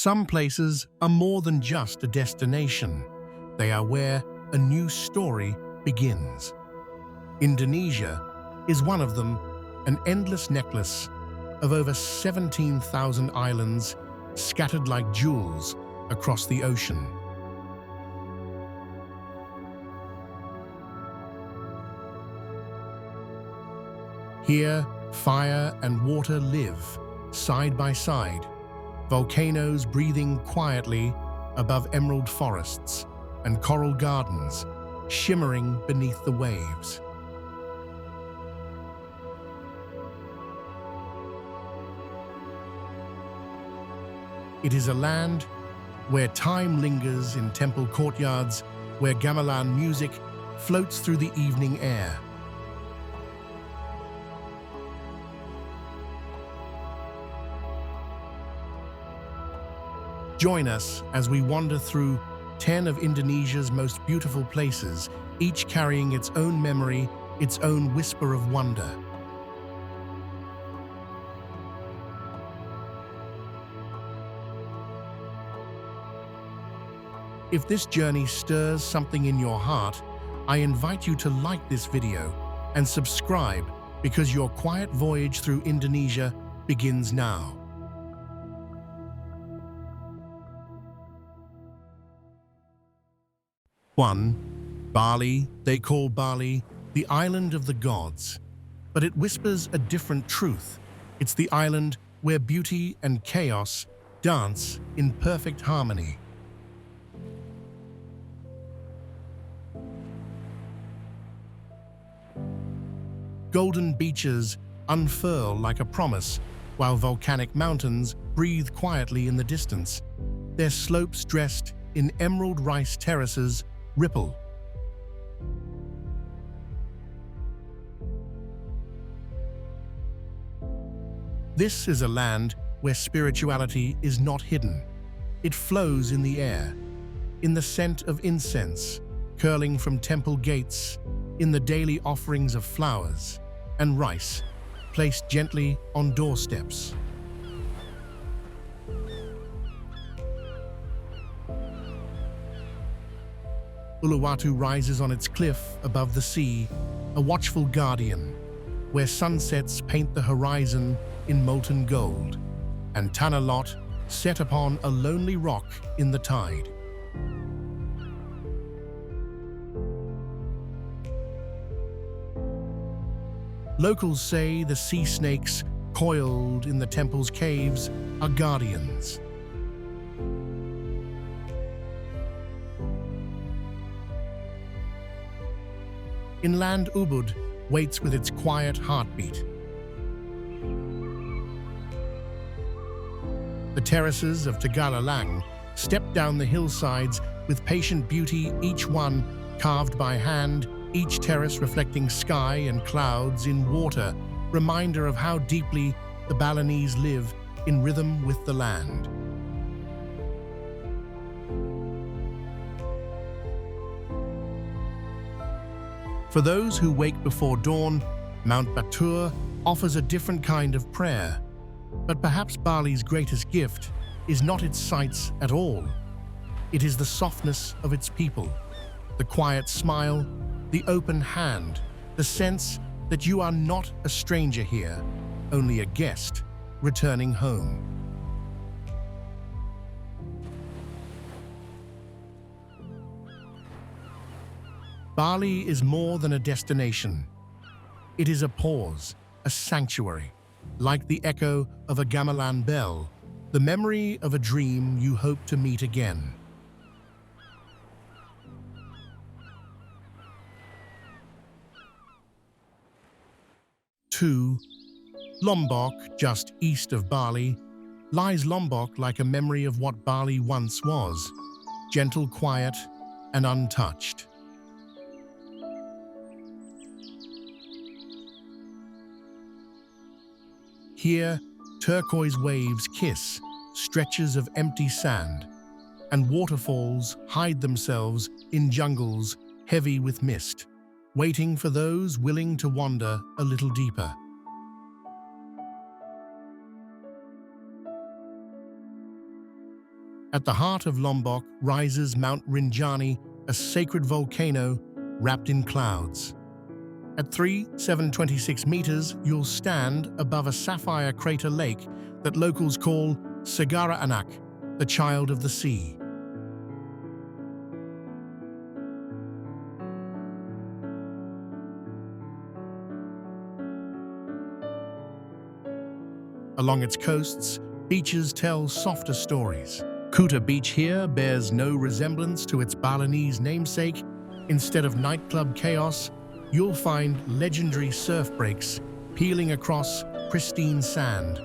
Some places are more than just a destination. They are where a new story begins. Indonesia is one of them, an endless necklace of over 17,000 islands scattered like jewels across the ocean. Here, fire and water live side by side, volcanoes breathing quietly above emerald forests and coral gardens shimmering beneath the waves. It is a land where time lingers in temple courtyards, where gamelan music floats through the evening air. Join us as we wander through 10 of Indonesia's most beautiful places, each carrying its own memory, its own whisper of wonder. If this journey stirs something in your heart, I invite you to like this video and subscribe because your quiet voyage through Indonesia begins now. 1. Bali. They call Bali the island of the gods, but it whispers a different truth. It's the island where beauty and chaos dance in perfect harmony. Golden beaches unfurl like a promise, while volcanic mountains breathe quietly in the distance. Their slopes dressed in emerald rice terraces ripple. This is a land where spirituality is not hidden. It flows in the air, in the scent of incense, curling from temple gates, in the daily offerings of flowers and rice placed gently on doorsteps. Uluwatu rises on its cliff above the sea, a watchful guardian, where sunsets paint the horizon in molten gold, and Tanah Lot set upon a lonely rock in the tide. Locals say the sea snakes coiled in the temple's caves are guardians. Inland Ubud waits with its quiet heartbeat. The terraces of Tegalalang step down the hillsides with patient beauty, each one carved by hand, each terrace reflecting sky and clouds in water, reminder of how deeply the Balinese live in rhythm with the land. For those who wake before dawn, Mount Batur offers a different kind of prayer. But perhaps Bali's greatest gift is not its sights at all. It is the softness of its people, the quiet smile, the open hand, the sense that you are not a stranger here, only a guest returning home. Bali is more than a destination. It is a pause, a sanctuary, like the echo of a gamelan bell, the memory of a dream you hope to meet again. Two, Lombok, just east of Bali, lies Lombok like a memory of what Bali once was, gentle, quiet, and untouched. Here, turquoise waves kiss stretches of empty sand, and waterfalls hide themselves in jungles heavy with mist, waiting for those willing to wander a little deeper. At the heart of Lombok rises Mount Rinjani, a sacred volcano wrapped in clouds. At 3,726 meters, you'll stand above a sapphire crater lake that locals call Segara Anak, the child of the sea. Along its coasts, beaches tell softer stories. Kuta Beach here bears no resemblance to its Balinese namesake. Instead of nightclub chaos, you'll find legendary surf breaks peeling across pristine sand.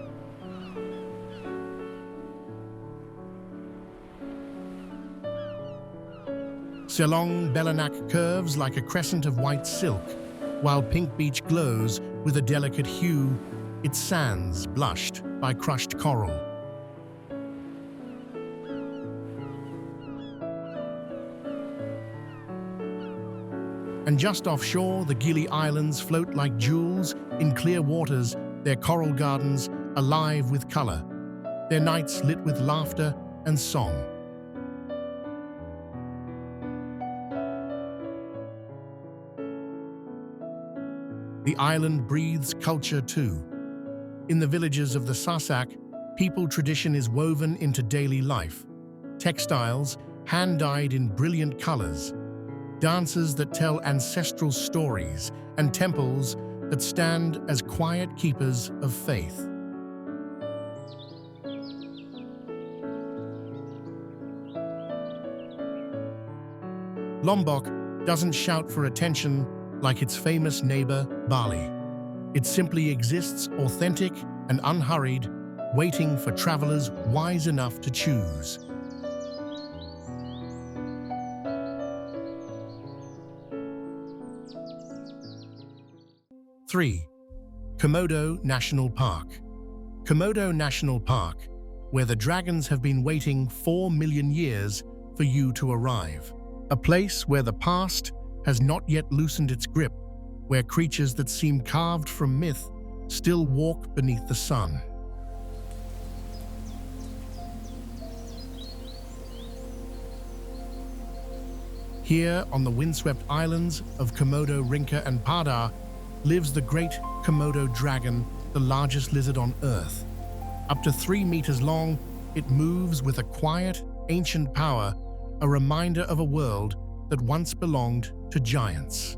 Selong Belanak curves like a crescent of white silk, while Pink Beach glows with a delicate hue, its sands blushed by crushed coral. And just offshore, the Gili Islands float like jewels in clear waters, their coral gardens alive with color, their nights lit with laughter and song. The island breathes culture too. In the villages of the Sasak, people tradition is woven into daily life. Textiles, hand-dyed in brilliant colors, dances that tell ancestral stories, and temples that stand as quiet keepers of faith. Lombok doesn't shout for attention like its famous neighbor, Bali. It simply exists authentic and unhurried, waiting for travelers wise enough to choose. Three, Komodo National Park. Komodo National Park, where the dragons have been waiting 4 million years for you to arrive. A place where the past has not yet loosened its grip, where creatures that seem carved from myth still walk beneath the sun. Here on the windswept islands of Komodo, Rinca and Padar lives the great Komodo dragon, the largest lizard on Earth. Up to 3 meters long, it moves with a quiet, ancient power, a reminder of a world that once belonged to giants.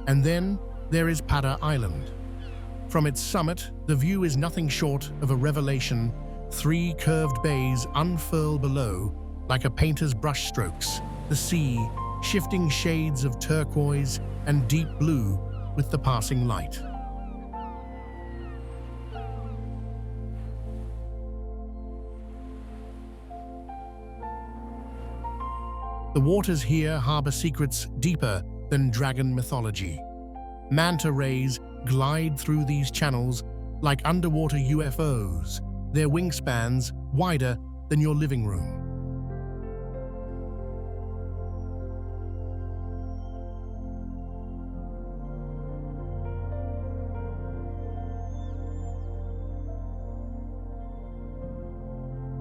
And then there is Padar Island. From its summit, the view is nothing short of a revelation. 3 curved bays unfurl below like a painter's brushstrokes, the sea shifting shades of turquoise and deep blue with the passing light. The waters here harbor secrets deeper than dragon mythology. Manta rays glide through these channels like underwater UFOs, their wingspans wider than your living room.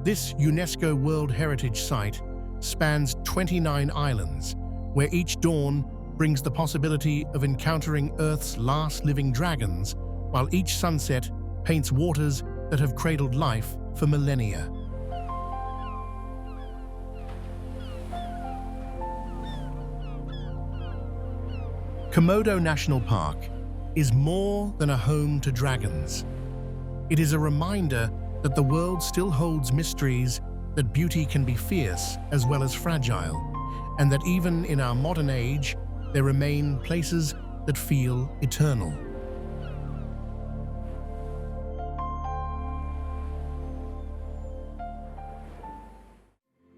This UNESCO World Heritage Site spans 29 islands, where each dawn brings the possibility of encountering Earth's last living dragons, while each sunset paints waters that have cradled life for millennia. Komodo National Park is more than a home to dragons. It is a reminder that the world still holds mysteries, that beauty can be fierce as well as fragile, and that even in our modern age, there remain places that feel eternal.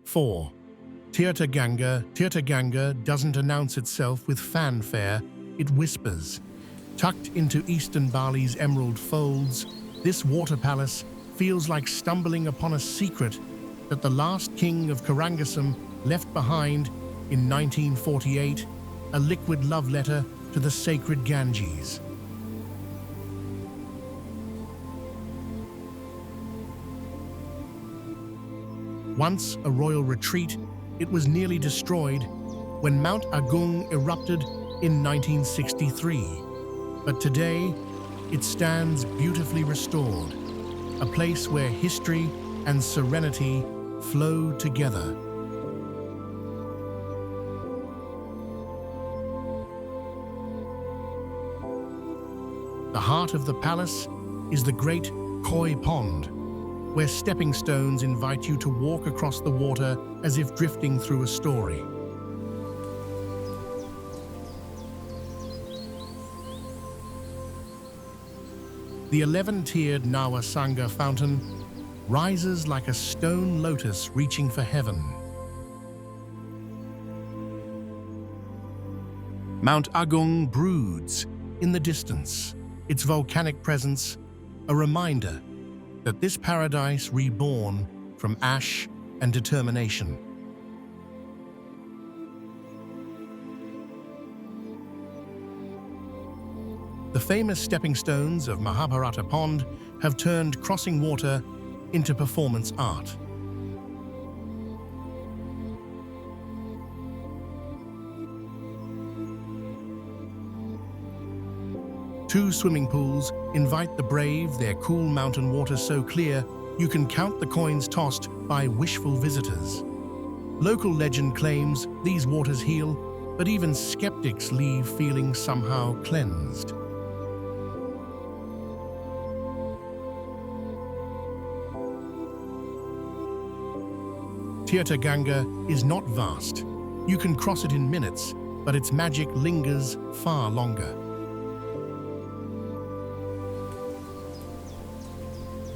Four, Tirta Gangga. Tirta Gangga doesn't announce itself with fanfare, it whispers. Tucked into eastern Bali's emerald folds, this water palace feels like stumbling upon a secret that the last king of Karangasem left behind in 1948, a liquid love letter to the sacred Ganges. Once a royal retreat, it was nearly destroyed when Mount Agung erupted in 1963. But today, it stands beautifully restored, a place where history and serenity flow together. The heart of the palace is the great Koi Pond, where stepping stones invite you to walk across the water as if drifting through a story. The 11-tiered Nawa Sangha fountain rises like a stone lotus reaching for heaven. Mount Agung broods in the distance, its volcanic presence a reminder that this paradise reborn from ash and determination. The famous stepping stones of Mahabharata Pond have turned crossing water into performance art. Two swimming pools invite the brave, their cool mountain water so clear you can count the coins tossed by wishful visitors. Local legend claims these waters heal, but even skeptics leave feeling somehow cleansed. Tirta Gangga is not vast. You can cross it in minutes, but its magic lingers far longer.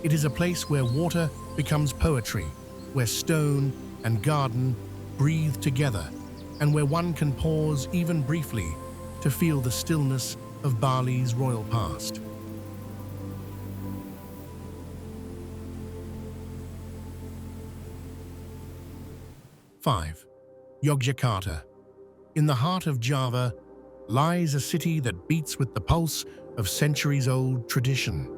It is a place where water becomes poetry, where stone and garden breathe together, and where one can pause even briefly to feel the stillness of Bali's royal past. Five, Yogyakarta. In the heart of Java lies a city that beats with the pulse of centuries-old tradition.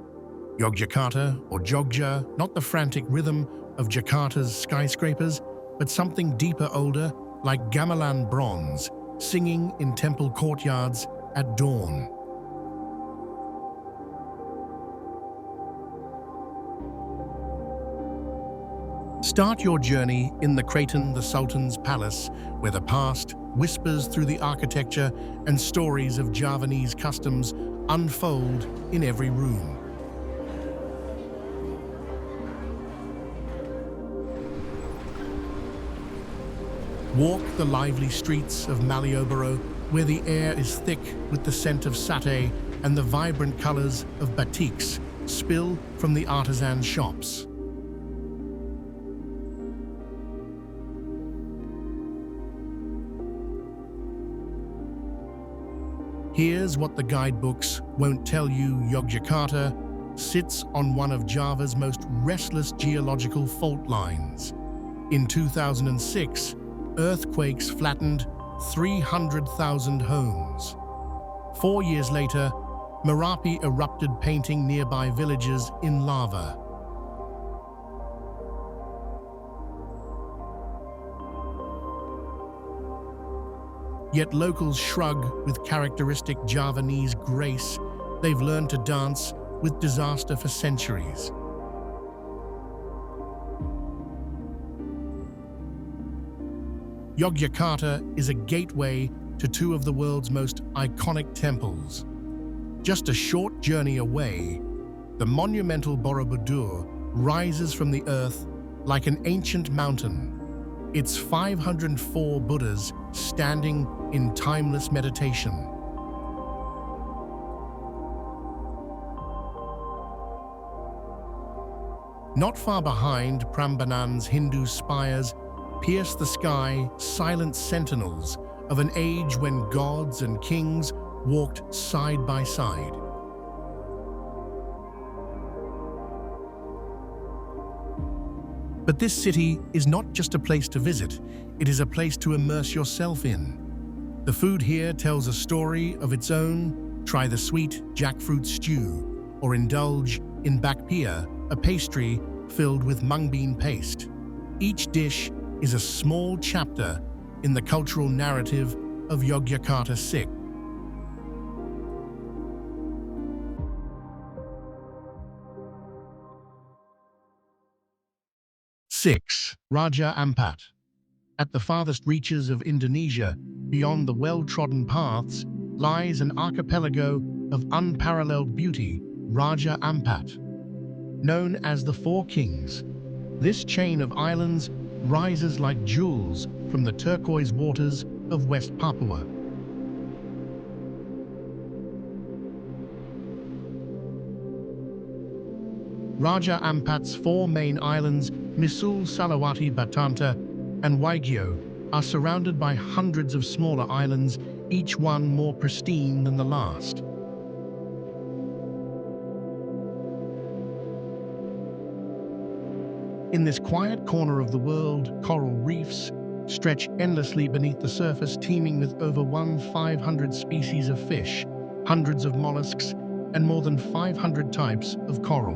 Yogyakarta, or Jogja, not the frantic rhythm of Jakarta's skyscrapers, but something deeper, older, like gamelan bronze, singing in temple courtyards at dawn. Start your journey in the Kraton, the Sultan's palace, where the past whispers through the architecture and stories of Javanese customs unfold in every room. Walk the lively streets of Malioboro, where the air is thick with the scent of satay and the vibrant colors of batiks spill from the artisan shops. Here's what the guidebooks won't tell you: Yogyakarta sits on one of Java's most restless geological fault lines. In 2006, earthquakes flattened 300,000 homes. 4 years later, Merapi erupted, painting nearby villages in lava. Yet locals shrug with characteristic Javanese grace. They've learned to dance with disaster for centuries. Yogyakarta is a gateway to two of the world's most iconic temples. Just a short journey away, the monumental Borobudur rises from the earth like an ancient mountain, its 504 Buddhas standing in timeless meditation. Not far behind, Prambanan's Hindu spires pierce the sky, silent sentinels of an age when gods and kings walked side by side. But this city is not just a place to visit, it is a place to immerse yourself in. The food here tells a story of its own. Try the sweet jackfruit stew, or indulge in bakpia, a pastry filled with mung bean paste. Each dish is a small chapter in the cultural narrative of Yogyakarta Sikh. 6. Raja Ampat. At the farthest reaches of Indonesia, beyond the well-trodden paths, lies an archipelago of unparalleled beauty, Raja Ampat. Known as the Four Kings, this chain of islands rises like jewels from the turquoise waters of West Papua. Raja Ampat's four main islands, Misul, Salawati, Batanta, and Waigeo, are surrounded by hundreds of smaller islands, each one more pristine than the last. In this quiet corner of the world, coral reefs stretch endlessly beneath the surface, teeming with over 1,500 species of fish, hundreds of mollusks, and more than 500 types of coral.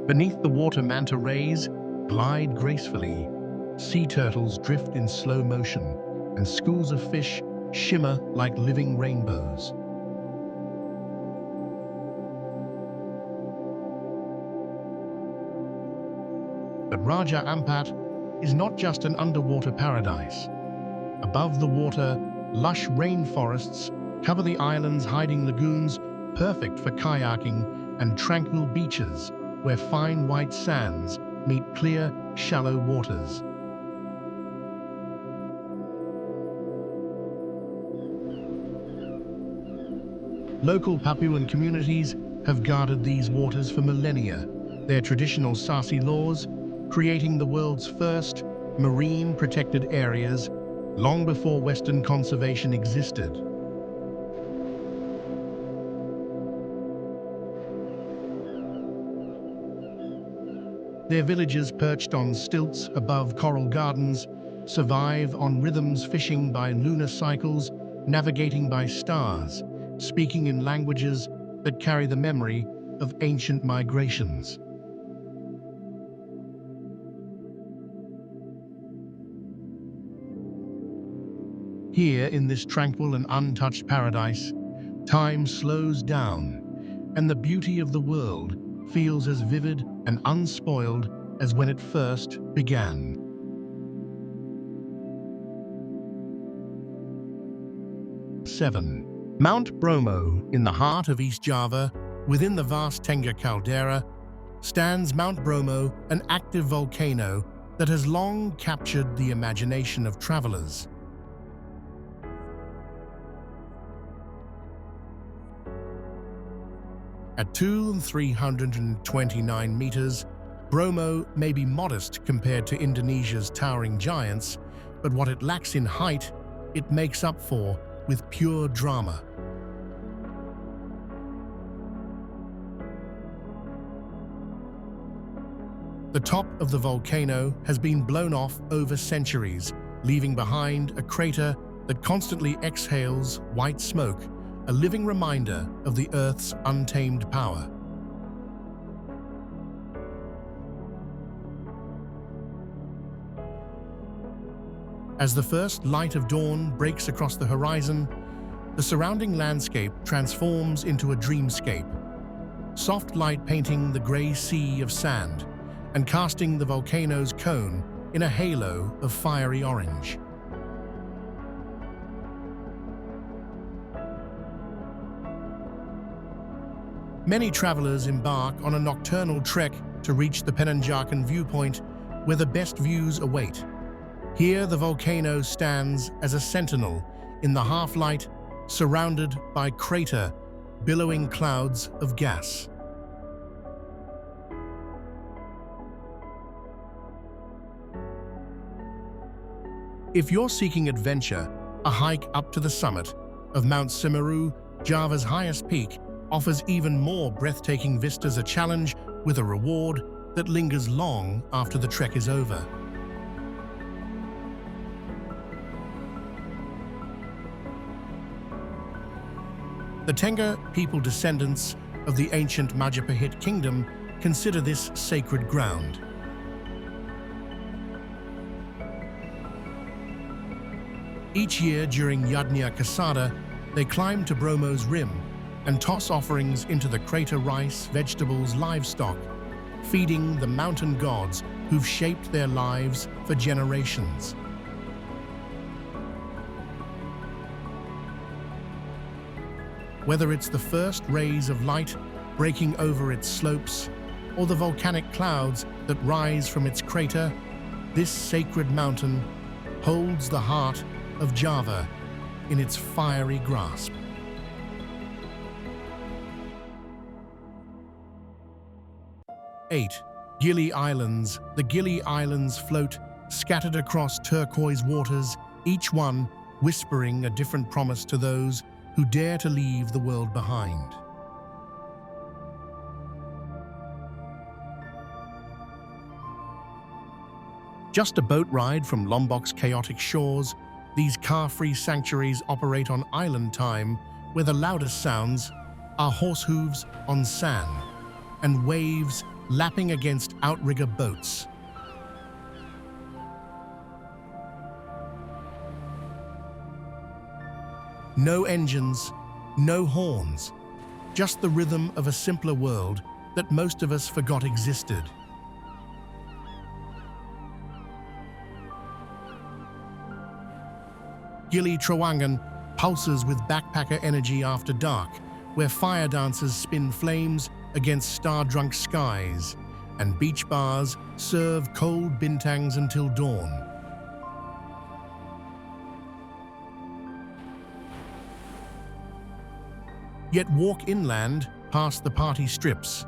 Beneath the water, manta rays glide gracefully, sea turtles drift in slow motion, and schools of fish shimmer like living rainbows. But Raja Ampat is not just an underwater paradise. Above the water, lush rainforests cover the islands, hiding lagoons perfect for kayaking, and tranquil beaches where fine white sands meet clear, shallow waters. Local Papuan communities have guarded these waters for millennia, their traditional Sasi laws creating the world's first marine protected areas long before Western conservation existed. Their villages, perched on stilts above coral gardens, survive on rhythms, fishing by lunar cycles, navigating by stars, speaking in languages that carry the memory of ancient migrations. Here, in this tranquil and untouched paradise, time slows down, and the beauty of the world feels as vivid and unspoiled as when it first began. 7. Mount Bromo, in the heart of East Java, within the vast Tengger caldera, stands Mount Bromo, an active volcano that has long captured the imagination of travelers. At 2,329 meters, Bromo may be modest compared to Indonesia's towering giants, but what it lacks in height, it makes up for with pure drama. The top of the volcano has been blown off over centuries, leaving behind a crater that constantly exhales white smoke, a living reminder of the Earth's untamed power. As the first light of dawn breaks across the horizon, the surrounding landscape transforms into a dreamscape, soft light painting the gray sea of sand and casting the volcano's cone in a halo of fiery orange. Many travelers embark on a nocturnal trek to reach the Penanjakan viewpoint, where the best views await. Here, the volcano stands as a sentinel in the half-light, surrounded by crater, billowing clouds of gas. If you're seeking adventure, a hike up to the summit of Mount Semeru, Java's highest peak, offers even more breathtaking vistas, a challenge with a reward that lingers long after the trek is over. The Tengger people descendants of the ancient Majapahit kingdom consider this sacred ground. Each year during Yadnya Kasada, they climb to Bromo's rim and toss offerings into the crater: rice, vegetables, livestock, feeding the mountain gods who've shaped their lives for generations. Whether it's the first rays of light breaking over its slopes or the volcanic clouds that rise from its crater, this sacred mountain holds the heart of Java in its fiery grasp. Gili Islands. The Gili Islands float scattered across turquoise waters, each one whispering a different promise to those who dare to leave the world behind. Just a boat ride from Lombok's chaotic shores, these car-free sanctuaries operate on island time, where the loudest sounds are horse hooves on sand and waves lapping against outrigger boats. No engines, no horns, just the rhythm of a simpler world that most of us forgot existed. Gili Trawangan pulses with backpacker energy after dark, where fire dancers spin flames against star-drunk skies, and beach bars serve cold bintangs until dawn. Yet walk inland past the party strips,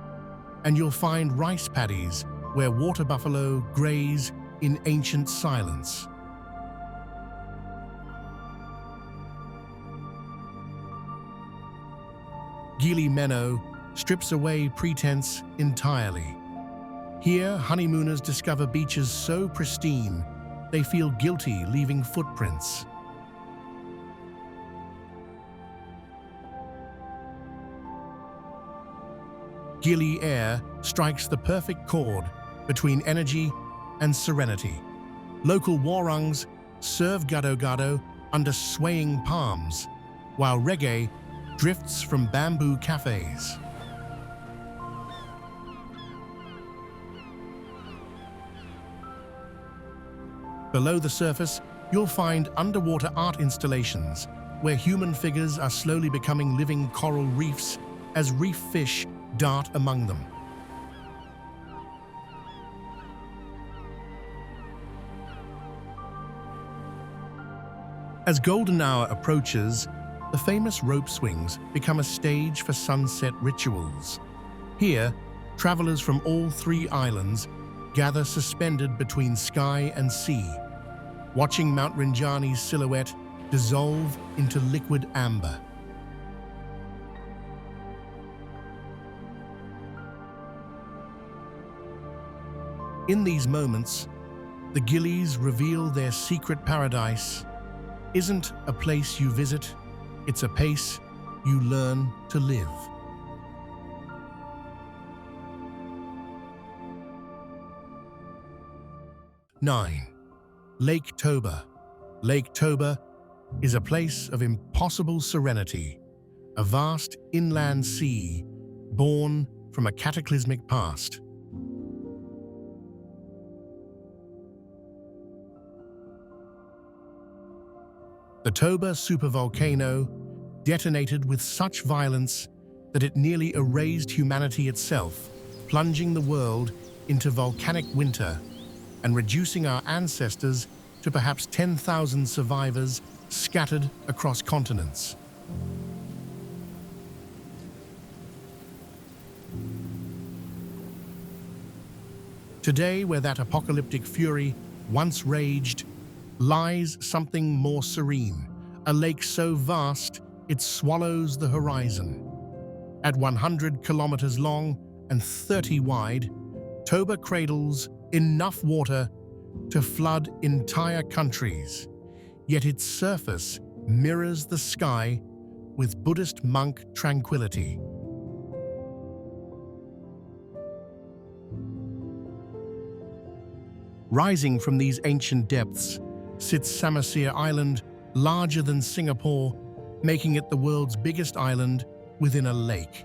and you'll find rice paddies where water buffalo graze in ancient silence. Gili Meno strips away pretense entirely. Here, honeymooners discover beaches so pristine, they feel guilty leaving footprints. Gili air strikes the perfect chord between energy and serenity. Local warangs serve gado-gado under swaying palms, while reggae drifts from bamboo cafes. Below the surface, you'll find underwater art installations where human figures are slowly becoming living coral reefs as reef fish dart among them. As golden hour approaches, the famous rope swings become a stage for sunset rituals. Here, travelers from all three islands gather suspended between sky and sea, watching Mount Rinjani's silhouette dissolve into liquid amber. In these moments, the Gilis reveal their secret paradise isn't a place you visit, it's a pace you learn to live. Lake Toba. Lake Toba is a place of impossible serenity, a vast inland sea born from a cataclysmic past. The Toba supervolcano detonated with such violence that it nearly erased humanity itself, plunging the world into volcanic winter and reducing our ancestors to perhaps 10,000 survivors scattered across continents. Today, where that apocalyptic fury once raged, lies something more serene, a lake so vast it swallows the horizon. At 100 kilometers long and 30 wide, Toba cradles enough water to flood entire countries, yet its surface mirrors the sky with Buddhist monk tranquility. Rising from these ancient depths sits Samosir Island, larger than Singapore, making it the world's biggest island within a lake.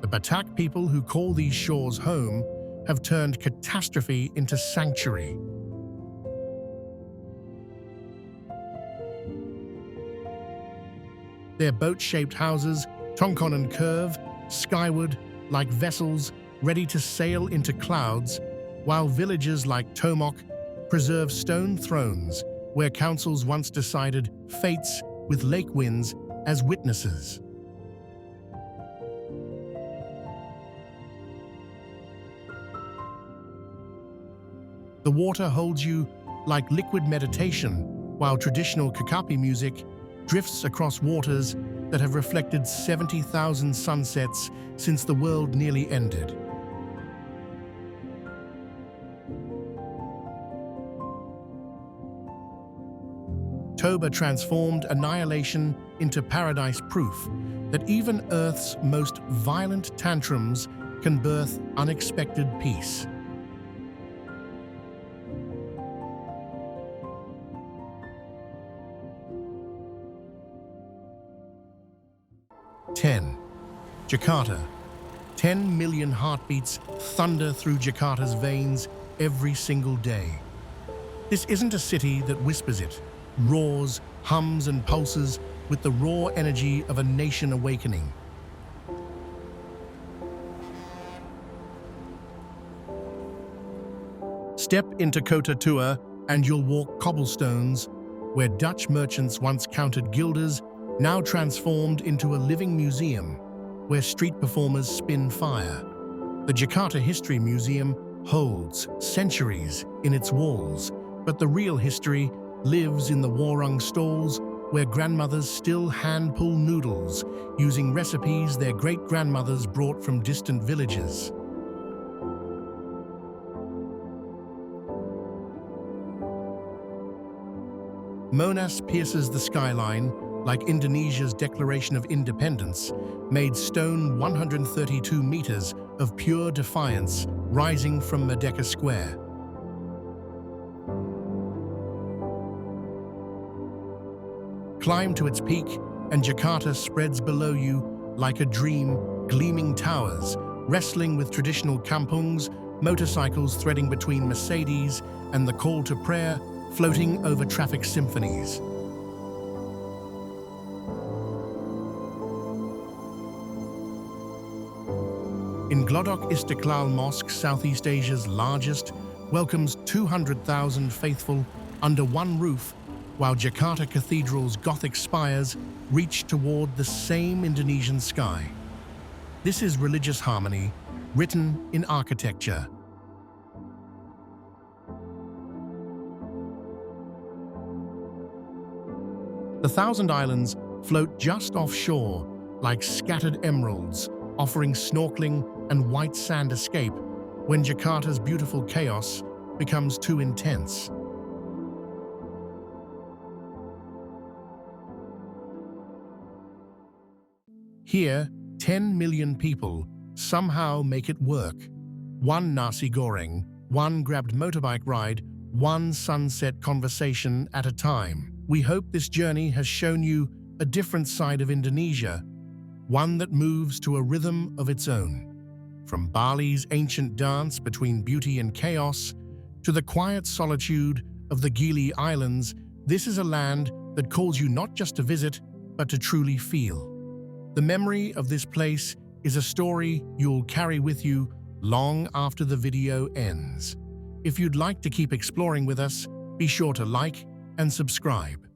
The Batak people who call these shores home have turned catastrophe into sanctuary. Their boat-shaped houses, tongkon and curve, skyward, like vessels ready to sail into clouds, while villages like Tomok preserve stone thrones where councils once decided fates with lake winds as witnesses. The water holds you like liquid meditation, while traditional kakapi music drifts across waters that have reflected 70,000 sunsets since the world nearly ended. Toba transformed annihilation into paradise, proof that even Earth's most violent tantrums can birth unexpected peace. Jakarta. 10 million heartbeats thunder through Jakarta's veins every single day. This isn't a city that whispers, it roars, hums and pulses with the raw energy of a nation awakening. Step into Kota Tua and you'll walk cobblestones where Dutch merchants once counted guilders, now transformed into a living museum where street performers spin fire. The Jakarta History Museum holds centuries in its walls, but the real history lives in the warung stalls where grandmothers still hand-pull noodles using recipes their great-grandmothers brought from distant villages. Monas pierces the skyline like Indonesia's Declaration of Independence, made stone 132 meters of pure defiance rising from Merdeka Square. Climb to its peak and Jakarta spreads below you like a dream, gleaming towers, wrestling with traditional kampungs, motorcycles threading between Mercedes and the call to prayer, floating over traffic symphonies. In Glodok Istiqlal Mosque, Southeast Asia's largest, welcomes 200,000 faithful under one roof, while Jakarta Cathedral's Gothic spires reach toward the same Indonesian sky. This is religious harmony, written in architecture. The Thousand Islands float just offshore like scattered emeralds, offering snorkeling and white sand escape when Jakarta's beautiful chaos becomes too intense. Here, 10 million people somehow make it work. One nasi goreng, one grabbed motorbike ride, one sunset conversation at a time. We hope this journey has shown you a different side of Indonesia, one that moves to a rhythm of its own. From Bali's ancient dance between beauty and chaos to the quiet solitude of the Gili Islands, this is a land that calls you not just to visit, but to truly feel. The memory of this place is a story you'll carry with you long after the video ends. If you'd like to keep exploring with us, be sure to like and subscribe.